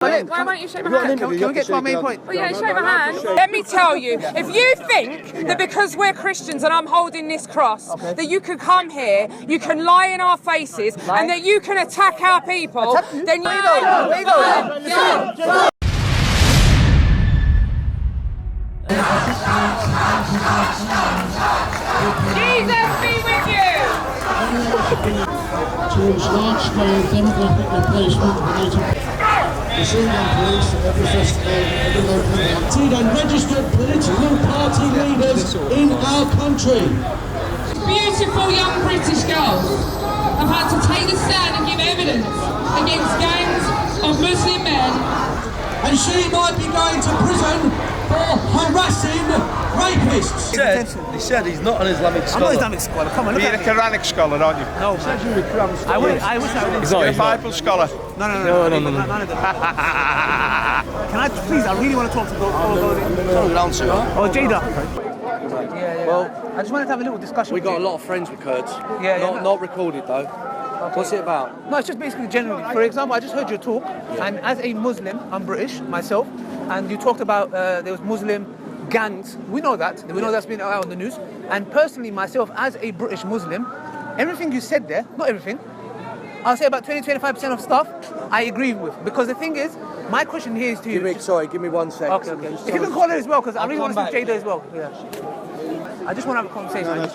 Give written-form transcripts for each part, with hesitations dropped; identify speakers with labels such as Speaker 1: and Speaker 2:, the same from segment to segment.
Speaker 1: Why won't you shake my hand?
Speaker 2: Can we get to our main point?
Speaker 1: Well, yeah, shake my hand. Let me tell you, if you think that because we're Christians and I'm holding this cross, that you can come here, you can lie in our faces, and that you can attack our people, then you Jesus be with you!
Speaker 3: Towards large-scale demographic replacement related the SALAM police at every festival, every local event, and registered political party leaders in our country.
Speaker 4: Beautiful young British girls have had to take the stand and give evidence against gangs of Muslim men.
Speaker 3: And she might be going to prison for harassing rapists.
Speaker 5: He said he's not an Islamic scholar.
Speaker 2: I'm not Islamic scholar, come on, look
Speaker 5: You're
Speaker 2: at
Speaker 5: a Quranic scholar, aren't you?
Speaker 2: No.
Speaker 5: He said you were a Quranic scholar.
Speaker 2: I wish I was.
Speaker 5: He's not a Bible scholar.
Speaker 2: No. None of them. Can I, please, I really want to talk to those. Oh, Jada. Yeah. Well, I just wanted to have a little discussion.
Speaker 6: We got a lot of friends with Kurds. Not recorded though. Okay. What's it about?
Speaker 2: No, it's just basically generally. For example, I just heard your talk, and as a Muslim, I'm British myself, and you talked about there was Muslim gangs. We know that. We know that's been out on the news. And personally, myself, as a British Muslim, everything you said there, not everything, I'll say about 20-25% of stuff I agree with. Because the thing is, my question here is to you.
Speaker 6: Give me 1 second.
Speaker 2: Okay. If you can call her as well, because I really want to see Jada as well. Yeah. I just want to have a conversation.
Speaker 5: I'll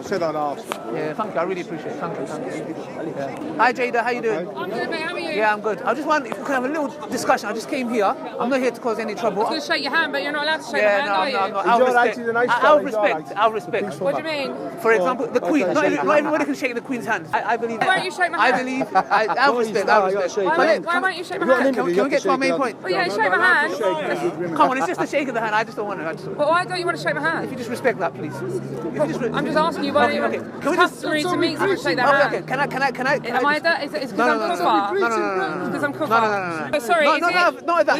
Speaker 5: say that last.
Speaker 2: Yeah, thank you. I really appreciate it. Thank you. Yeah. Hi, Jada. How you doing?
Speaker 1: I'm good, mate. How are you?
Speaker 2: Yeah, I'm good. I just want if we could have a little discussion. I just came here. I'm not here to cause any trouble.
Speaker 1: I was going to shake your hand, but you're not allowed to shake my hand, are you?
Speaker 2: I'm not. I'll respect.
Speaker 1: What do you mean?
Speaker 2: For example, the Queen. Not everybody can shake the Queen's hand. I believe.
Speaker 1: Why won't you shake my hand?
Speaker 2: I believe. I'll respect.
Speaker 1: Why won't you shake my hand?
Speaker 2: Can we get to our main point?
Speaker 1: Well, yeah, shake my hand.
Speaker 2: Come on, it's just a shake of the hand. I just don't want to.
Speaker 1: But why don't you want to shake my hand?
Speaker 2: If you just respect that, please.
Speaker 1: I'm just asking you, why don't you... It's customary to meet someone and shake their hand.
Speaker 2: Okay, can I?
Speaker 1: Am I that? Is it because I'm kuffar?
Speaker 2: No.
Speaker 1: Because I'm kuffar? No. Sorry,
Speaker 2: not that.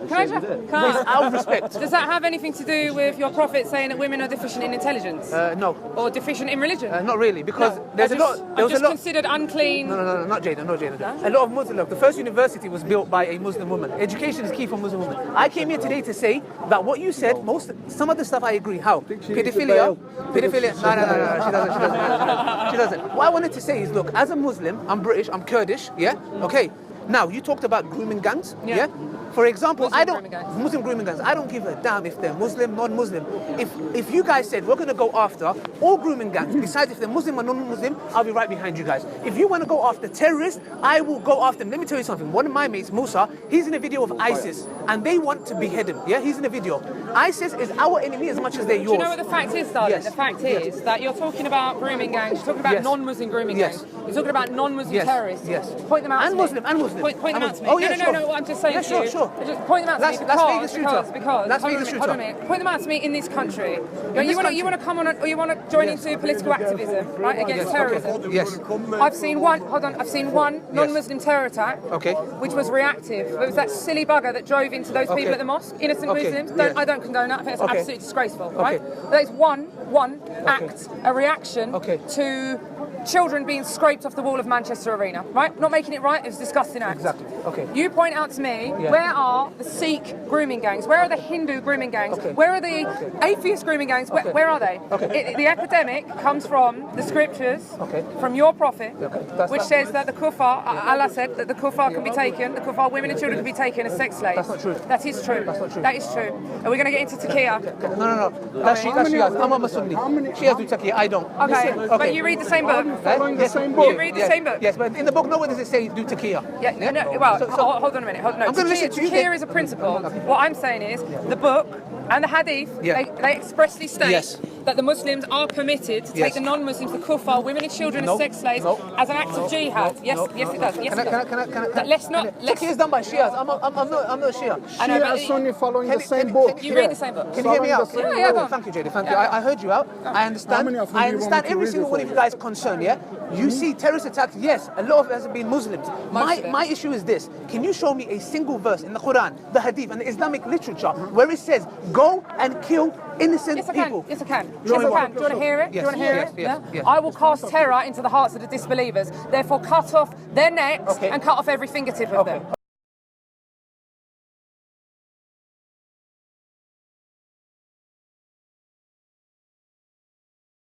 Speaker 1: Can I just...
Speaker 2: Out of respect.
Speaker 1: Does that have anything to do with your prophet saying that women are deficient in intelligence?
Speaker 2: No.
Speaker 1: Or deficient in religion?
Speaker 2: Not really, because there's a lot...
Speaker 1: I'm just considered unclean.
Speaker 2: No, not Jada. A lot of Muslims... Look, the first university was built by a Muslim woman. Education is key for Muslim women. I came here today to say that what you said, some of the stuff I agree. How? Pedophilia. No, she doesn't. What I wanted to say is, look, as a Muslim, I'm British, I'm Kurdish, yeah? Okay. Now, you talked about grooming gangs, yeah? For example, Muslim grooming gangs. I don't give a damn if they're Muslim, non-Muslim. If you guys said we're going to go after all grooming gangs, besides if they're Muslim or non-Muslim, I'll be right behind you guys. If you want to go after terrorists, I will go after them. Let me tell you something. One of my mates, Musa, he's in a video of ISIS, and they want to behead him. Yeah, he's in a video. ISIS is our enemy as much as they're yours.
Speaker 1: Do you know what the fact is, darling?
Speaker 2: Yes.
Speaker 1: The fact is that you're talking about grooming gangs, you're talking about non-Muslim grooming gangs, you're talking about non-Muslim terrorists.
Speaker 2: Yes.
Speaker 1: Point them out to me.
Speaker 2: And Muslim.
Speaker 1: Point them out to me.
Speaker 2: Oh, yeah,
Speaker 1: No, what I'm just saying to you.
Speaker 2: Sure.
Speaker 1: Just point them out to me because hold on a minute. Point them out to me in this country. You want to come on, or you want to join into political activism, right, against terrorism?
Speaker 2: Yes.
Speaker 1: I've seen one non-Muslim terror attack, which was reactive. It was that silly bugger that drove into those people at the mosque, innocent Muslims. I don't condone that. I think it's absolutely disgraceful, right? That is one act, a reaction to children being scraped off the wall of Manchester Arena, right? Not making it right, it's a disgusting act.
Speaker 2: Exactly. Okay.
Speaker 1: You point out to me, where are the Sikh grooming gangs? Where are the Hindu grooming gangs? Where are the atheist grooming gangs? Where are they? The academic comes from the scriptures, from your prophet, which says that the kuffar, Allah said that the kuffar can be taken, the kuffar women and children can be taken as sex slaves.
Speaker 2: That's not true.
Speaker 1: That is true.
Speaker 2: That's not true.
Speaker 1: That is true. Are we going to get into taqiyya?
Speaker 2: No. That's Shias. I'm a Sunni. Shias do taqiyya. I don't.
Speaker 1: Okay. But you read the same book.
Speaker 2: Yes.
Speaker 1: You read the same book.
Speaker 2: Yes, but in the book, nowhere does it say do taqiyya.
Speaker 1: Hold on a minute. I'm going to listen to you. Taqiyya is a principle. What I'm saying is the book and the hadith, they expressly state that the Muslims are permitted to take the non-Muslims, the kuffar, women and children as sex slaves as an act of jihad. Yes, it does. Yes, it does. Let's not.
Speaker 2: Taqiyya is done by Shias. I'm not Shia.
Speaker 5: Shia is Sunni following the same book.
Speaker 1: You read the same book.
Speaker 2: Can you hear me out?
Speaker 1: Yeah, go on.
Speaker 2: Thank you, Jada. Thank you. I heard you out. I understand. I understand every single one of you guys concerned. Yeah. You see terrorist attacks. Yes, a lot of it has been Muslims. My issue is this. Can you show me a single verse in the Quran, the Hadith, and the Islamic literature where it says go and kill innocent people?
Speaker 1: Yes, I can. Yes, I can. Do you want to hear it?
Speaker 2: Yes,
Speaker 1: Do you want to hear
Speaker 2: yes,
Speaker 1: it?
Speaker 2: yes, yes.
Speaker 1: I will cast terror into the hearts of the disbelievers. Therefore, cut off their necks and cut off every fingertip of them.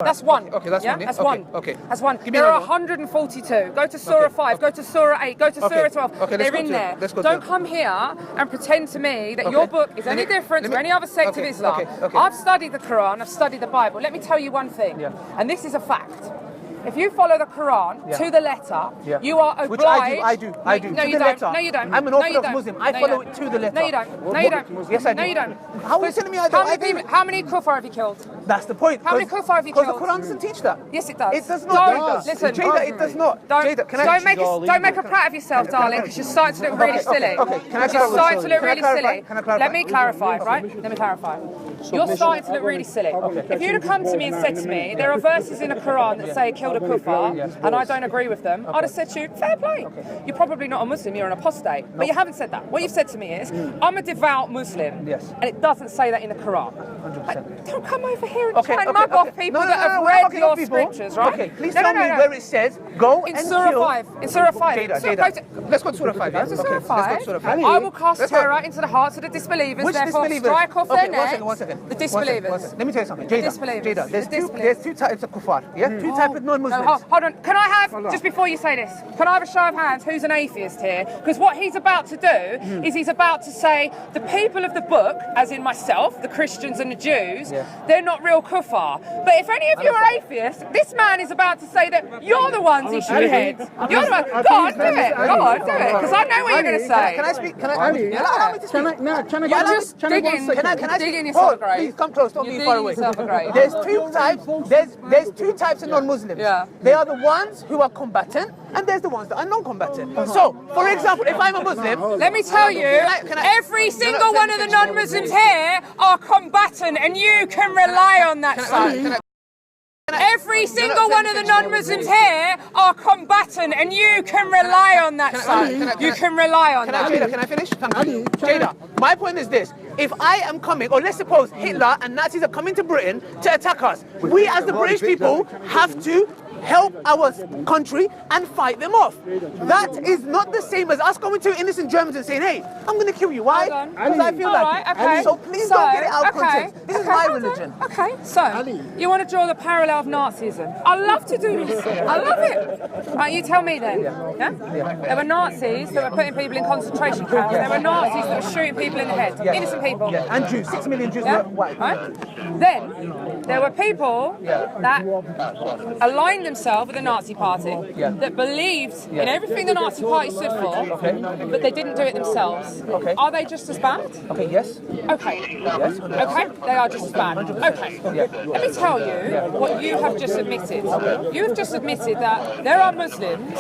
Speaker 1: That's one.
Speaker 2: Okay, that's one.
Speaker 1: That's
Speaker 2: okay,
Speaker 1: one.
Speaker 2: Okay.
Speaker 1: That's one.
Speaker 2: Give me
Speaker 1: There are
Speaker 2: another one.
Speaker 1: 142. Go to Surah 5. Go to Surah 8. Go to Surah 12.
Speaker 2: Okay,
Speaker 1: They're in there. Don't come here and pretend to me that your book is any different to any other sect of Islam. I've studied the Quran. I've studied the Bible. Let me tell you one thing, and this is a fact. If you follow the Quran to the letter, you are obliged.
Speaker 2: Which I do.
Speaker 1: No, you don't. No, you don't.
Speaker 2: I'm an Orthodox Muslim. I follow it to the letter.
Speaker 1: No, you don't. No, you don't.
Speaker 2: Yes, I do.
Speaker 1: No, you don't.
Speaker 2: How are you telling me I don't?
Speaker 1: How many kuffar have you killed?
Speaker 2: That's the point.
Speaker 1: How many kuffar have you killed?
Speaker 2: Because the Quran doesn't teach that.
Speaker 1: Yes, it does.
Speaker 2: It does not.
Speaker 1: Don't, listen.
Speaker 2: Jada, it does not.
Speaker 1: Don't make a prat of yourself, darling, because you're starting to look really silly. You're starting to look really silly. Let me clarify, right? Let me clarify. You're starting to look really silly. If you'd have come to me and said to me, there are verses in the Quran that say killed a kuffar, and I don't agree with them, I'd have said to you, fair play. You're probably not a Muslim, you're an apostate. But you haven't said that. What you've said to me is, I'm a devout Muslim, and it doesn't say that in the Quran.
Speaker 2: 100%.
Speaker 1: Don't come over here and try and mug off people that have read your scriptures, right?
Speaker 2: Okay, please tell me where it says go
Speaker 1: in
Speaker 2: and
Speaker 1: Surah
Speaker 2: kill.
Speaker 1: 5. In Surah 5.
Speaker 2: Jada. Let's go to Surah 5.
Speaker 1: Go to Surah 5.
Speaker 2: Let's go to Surah 5.
Speaker 1: I will cast terror into the hearts of the disbelievers,
Speaker 2: Which
Speaker 1: therefore
Speaker 2: disbelievers?
Speaker 1: strike off their necks.
Speaker 2: One second.
Speaker 1: The disbelievers.
Speaker 2: Let me tell you something. Jada,
Speaker 1: Disbelievers.
Speaker 2: there's two types of kuffar. Yeah? Two types of non-Muslims.
Speaker 1: No, hold on. Can I have, just before you say this, can I have a show of hands who's an atheist here? Because what he's about to do is he's about to say the people of the book, as in myself, the Christians and the Jews, they're not real kuffar. But if any of you are atheists, this man is about to say that you're the ones issue heads. You're the ones. Go on, do it. Go on, do it. Because I know what you're going to say.
Speaker 2: Can I speak? Can I?
Speaker 5: Ali,
Speaker 2: Allow me to speak.
Speaker 5: can I
Speaker 1: You're
Speaker 5: go-
Speaker 1: just
Speaker 5: can I go
Speaker 1: digging,
Speaker 5: one second?
Speaker 2: Can I
Speaker 1: digging
Speaker 2: speak?
Speaker 1: yourself a
Speaker 2: Oh,
Speaker 1: grave.
Speaker 2: please come close. Don't
Speaker 1: You're
Speaker 2: be far
Speaker 1: digging
Speaker 2: away.
Speaker 1: yourself a grave.
Speaker 2: There's two types. There's two types of non-Muslims.
Speaker 1: Yeah.
Speaker 2: They are the ones who are combatant, and there's the ones that are non-combatant. So, for example, if I'm a Muslim,
Speaker 1: let me tell you, every single one of the non-Muslims here are combatant, and you can rely on that, son. Every single one of the non-Muslims here are combatant, and you can rely on that, son. You can rely on that.
Speaker 2: Jada, can I finish? Thank you. Jada, my point is this. If I am coming, or let's suppose Hitler and Nazis are coming to Britain to attack us, we as the British people have to help our country and fight them off. That is not the same as us going to innocent Germans and saying, hey, I'm going to kill you. Why? Because I feel like it.
Speaker 1: Okay.
Speaker 2: So please don't get it out of context. This is my religion.
Speaker 1: Okay, so you want to draw the parallel of Nazism? I love to do this. I love it. Right, you tell me then. Yeah? There were Nazis that were putting people in concentration camps. There were Nazis that were shooting people in the head. Innocent people.
Speaker 2: Yeah. And Jews. 6 million Jews were white.
Speaker 1: Right? Then there were people that aligned themselves with the Nazi Party, that believed in everything the Nazi Party stood for, but they didn't do it themselves. Are they just as bad?
Speaker 2: Okay, yes.
Speaker 1: Okay.
Speaker 2: Yes.
Speaker 1: Okay, they are just as bad. Okay. Let me tell you what you have just admitted. You have just admitted that there are Muslims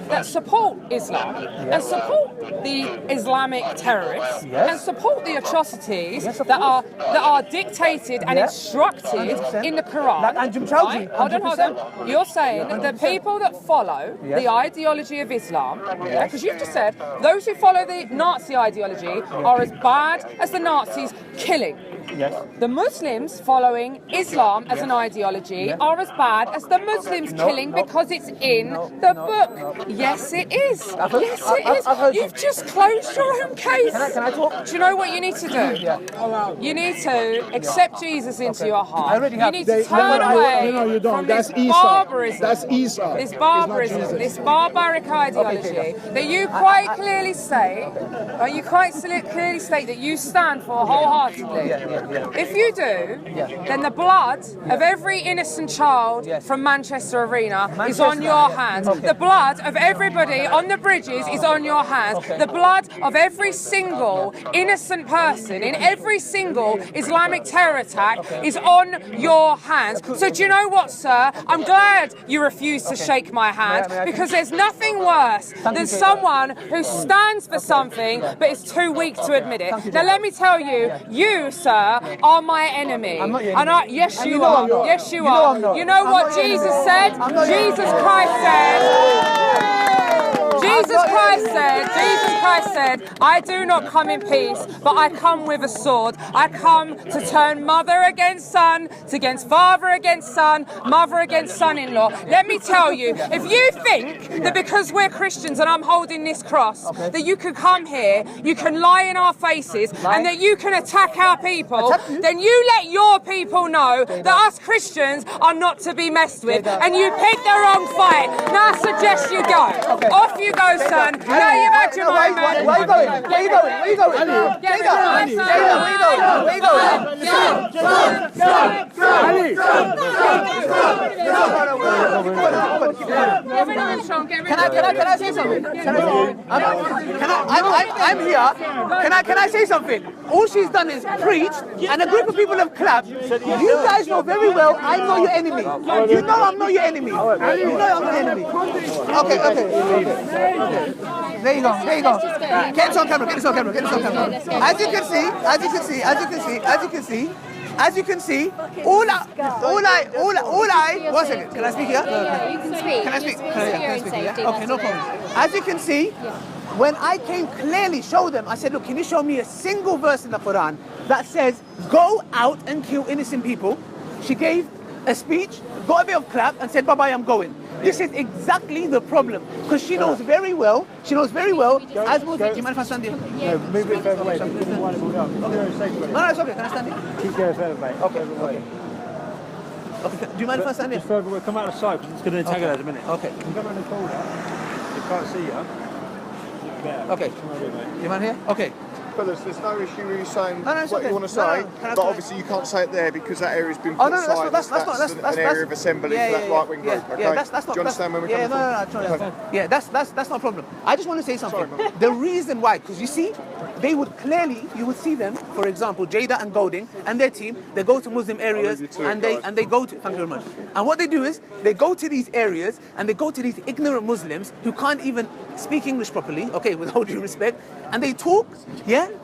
Speaker 1: that support Islam and support the Islamic terrorists and support the atrocities that are dictated and instructed in the Quran.
Speaker 2: Like Anjum Chowdhury.
Speaker 1: Hold on. You're saying that the people that follow the ideology of Islam, because you've just said those who follow the Nazi ideology are as bad as the Nazis killing.
Speaker 2: Yes.
Speaker 1: The Muslims following Islam as an ideology are as bad as the Muslims killing because it's in the book. Yes, it is. Yes, it is. You've just closed your own case.
Speaker 2: Can I talk?
Speaker 1: Do you know what you need to do? You need to accept Jesus into your heart.
Speaker 2: I already have.
Speaker 1: You need to turn away
Speaker 5: you don't.
Speaker 1: from
Speaker 5: That's
Speaker 1: this
Speaker 5: Esau.
Speaker 1: barbarism.
Speaker 5: That's Esau.
Speaker 1: This barbarism, this barbaric ideology that you quite clearly say, that you stand for wholeheartedly. If you do, then the blood of every innocent child from Manchester Arena is on your hands. The blood of everybody on the bridges is on your hands. The blood of every single innocent person in every single Islamic terror attack is on your hands. So do you know what, sir? I'm glad you refuse to shake my hand, because there's nothing worse than someone who stands for something but is too weak to admit it. Now let me tell you, you, sir, are my enemy.
Speaker 2: I'm not your
Speaker 1: And
Speaker 2: enemy.
Speaker 1: yes,
Speaker 2: And
Speaker 1: you
Speaker 2: you know
Speaker 1: are.
Speaker 2: I'm not.
Speaker 1: Yes, you
Speaker 2: You know
Speaker 1: are.
Speaker 2: I'm not.
Speaker 1: You know
Speaker 2: I'm
Speaker 1: what
Speaker 2: not your
Speaker 1: Jesus
Speaker 2: enemy.
Speaker 1: said?
Speaker 2: I'm not your
Speaker 1: Jesus
Speaker 2: enemy.
Speaker 1: Christ said. Jesus Christ said, I do not come in peace, but I come with a sword. I come to turn mother against son, against father against son, mother against son-in-law. Let me tell you, if you think that because we're Christians and I'm holding this cross, that you can come here, you can lie in our faces, and that you can attack our people, then you let your people know that us Christians are not to be messed with, and you pick the wrong fight. Now I suggest you go. Off you go, son. Now you've had your moment.
Speaker 2: Where are you going? Where are you going? Where are you going? Jada, where are you going? Can I say something? I'm here. Can I say something? All she's done is preach, and a group of people have clapped. You guys know very well I'm not your enemy. You know I'm not your enemy. You know I'm not your enemy. Okay. There you go. Get this on camera. As you can see, all I, one second, can I speak here?
Speaker 7: Yeah, you can speak.
Speaker 2: Can I speak?
Speaker 7: Can I speak?
Speaker 2: Okay, no problem. As you can see, when I came clearly show them, I said, look, can you show me a single verse in the Quran that says, go out and kill innocent people? She gave a speech, got a bit of clap, and said, bye-bye, I'm going. This is exactly the problem, because she knows very well, as Muslims, do you mind if I stand here?
Speaker 5: No, move it further away. No, it's
Speaker 2: okay, can I stand here?
Speaker 5: Keep going further away. Okay.
Speaker 2: Okay, do you mind if I stand here?
Speaker 5: Just further away, come out of sight, because it's going to entangle us a minute.
Speaker 2: Okay.
Speaker 5: You come around the corner, you can't see you.
Speaker 2: Okay. You mind here? Okay.
Speaker 5: Fellas, there's no issue with you saying
Speaker 2: what
Speaker 5: you want to say, but obviously you can't say it there because that area's been put aside. That's an area of assembly for that right-wing group. Okay?
Speaker 2: Yeah, that's not.
Speaker 5: Do you understand where we're coming from?
Speaker 2: Yeah, that's not a problem. I just want to say something. The reason why, because you see, they would clearly, you would see them, for example, Jada and Golding and their team, they go to Muslim areas and they go to, thank you very much. And what they do is, they go to these areas and they go to these ignorant Muslims who can't even speak English properly, okay, with all due respect, and they talk,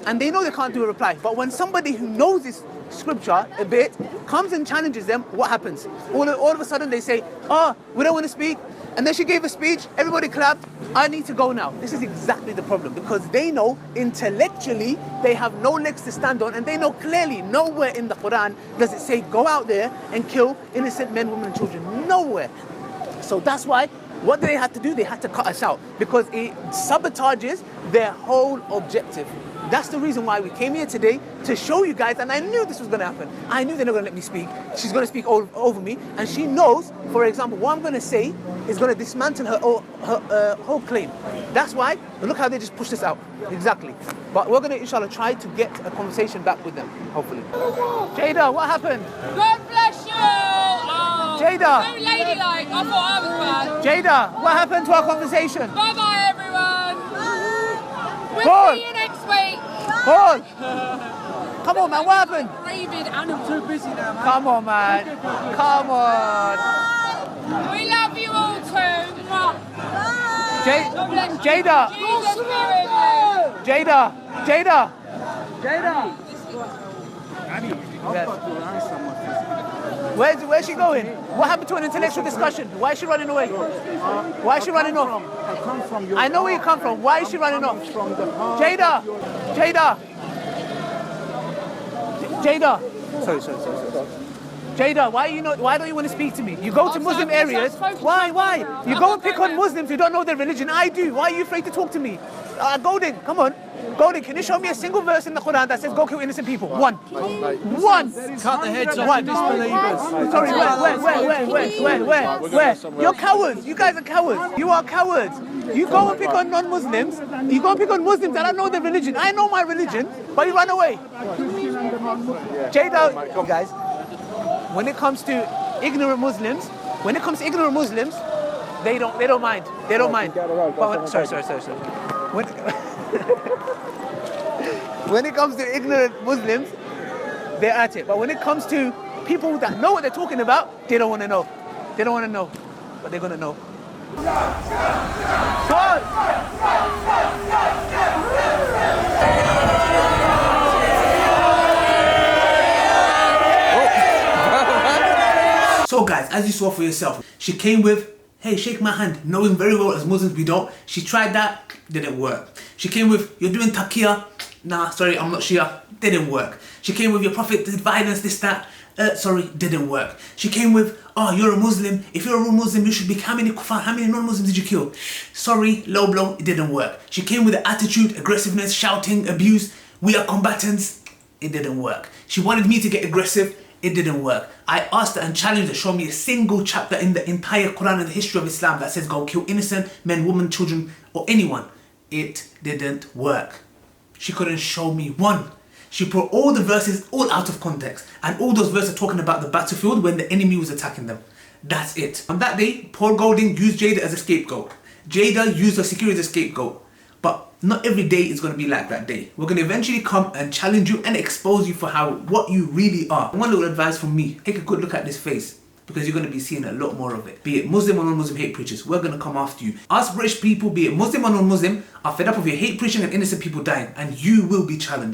Speaker 2: and they know they can't do a reply. But when somebody who knows this scripture a bit comes and challenges them, what happens? All of a sudden they say, we don't want to speak. And then she gave a speech, everybody clapped, I need to go now. This is exactly the problem, because they know intellectually they have no legs to stand on, and they know clearly nowhere in the Quran does it say go out there and kill innocent men, women and children. Nowhere. So that's why, what they had to do, they had to cut us out, because it sabotages their whole objective. That's the reason why we came here today, to show you guys, and I knew this was going to happen. I knew they're not going to let me speak. She's going to speak over me, and she knows, for example, what I'm going to say is going to dismantle her whole claim. That's why, look how they just pushed us out. Exactly. But we're going to, inshallah, try to get a conversation back with them, hopefully. Jada, what happened?
Speaker 4: God bless you! Oh,
Speaker 2: Jada!
Speaker 4: so ladylike, I thought I was bad.
Speaker 2: Jada, what happened to our conversation?
Speaker 4: Bye-bye, everyone! We'll
Speaker 2: Paul.
Speaker 4: see you next week!
Speaker 2: Paul! Come on, man, what happened?
Speaker 4: Rabid animal. Too busy now, man.
Speaker 2: Come on, man. Come on.
Speaker 4: We love you all too. God bless you.
Speaker 2: Jada.
Speaker 4: Jesus be with you.
Speaker 2: Jada. Where's she going? What happened to an intellectual discussion? Why is she running away? Why is she running off? I know where you come from. Why is she running off? Jada. Sorry. Jada, why don't you want to speak to me? You go to Muslim areas. Why? You go and pick on Muslims who don't know their religion. I do. Why are you afraid to talk to me? Golden, come on. Golden, can you show me a single verse in the Quran that says go kill innocent people? One.
Speaker 6: Cut the heads off disbelievers.
Speaker 2: Sorry, where? You're cowards. You guys are cowards. You are cowards. You go and pick on non-Muslims. You go and pick on Muslims that don't know their religion. I know my religion, but you run away. Jada, guys, when it comes to ignorant Muslims, they don't mind. But sorry. When it comes to ignorant Muslims, they're at it. But when it comes to people that know what they're talking about, they don't want to know. They don't want to know, but they're going to know. So guys, as you saw for yourself, she came with hey, shake my hand, knowing very well as Muslims we don't. She tried that, didn't work. She came with, you're doing taqiyya, nah, sorry, I'm not Shia, didn't work. She came with, your Prophet did violence, this, that, sorry, didn't work. She came with, oh, you're a Muslim, if you're a real Muslim, you should be, how many kuffar, how many non-Muslims did you kill? Sorry, low blow, it didn't work. She came with the attitude, aggressiveness, shouting, abuse, we are combatants, it didn't work. She wanted me to get aggressive, it didn't work. I asked her and challenged her, show me a single chapter in the entire Quran and the history of Islam that says go kill innocent men, women, children, or anyone. It didn't work. She couldn't show me one. She put all the verses all out of context, and all those verses are talking about the battlefield when the enemy was attacking them. That's it. On that day, Paul Golding used Jada as a scapegoat. Jada used her security as a scapegoat. But not every day is going to be like that day. We're going to eventually come and challenge you and expose you for what you really are. One little advice from me, take a good look at this face, because you're going to be seeing a lot more of it. Be it Muslim or non-Muslim hate preachers, we're going to come after you. Us British people, be it Muslim or non-Muslim, are fed up of your hate preaching and innocent people dying, and you will be challenged.